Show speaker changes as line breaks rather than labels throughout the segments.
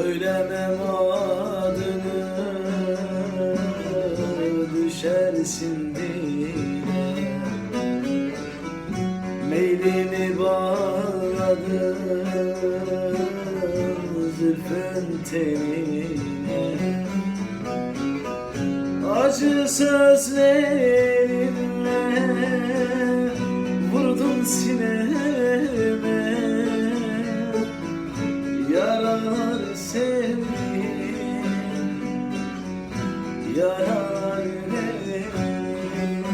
Söylemem adını, düşersin dile. Meylimi bağladım zülfün tenine. Acı sözlerinle vurdun sineme. Yaralar sevdim, yaralar verdim.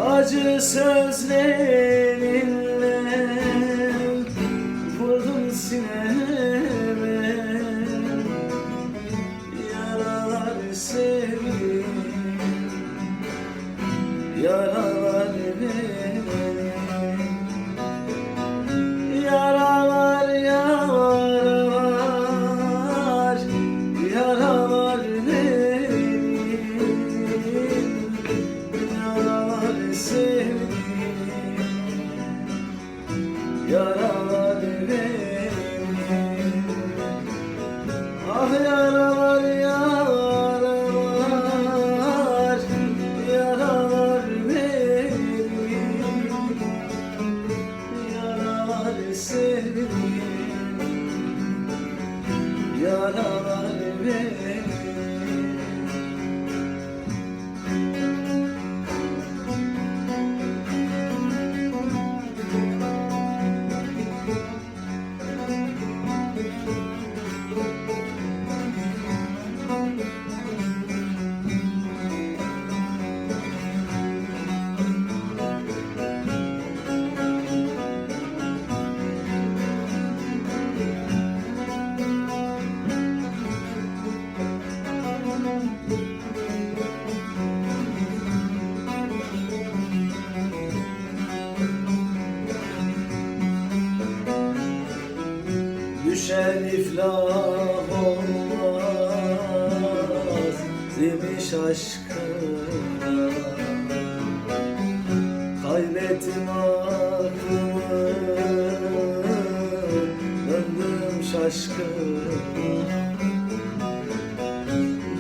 Acı sözlerinle vurdun sineme. Yaralar sevdim, yaralar verdim. Yaralar, yaralar, yaralar verin. Yaralar sevdim, yaralar verin. Ah yaralar, yaralar, yaralar verin. Yaralar sevdim, yaralar verin. Düşen iflah olmaz demiş aşkına. Kaybettim aklımı, döndüm şaşkına.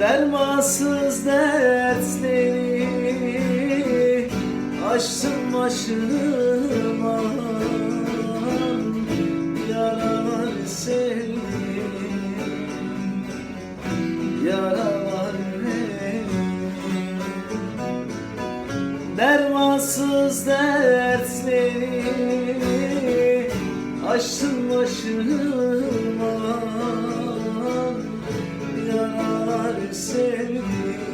Dermansız dertleri açtım başıma. Yaralar sevdim, yaralar verdim. Dermansız dertleri açtım başıma. Yaralar sevdim,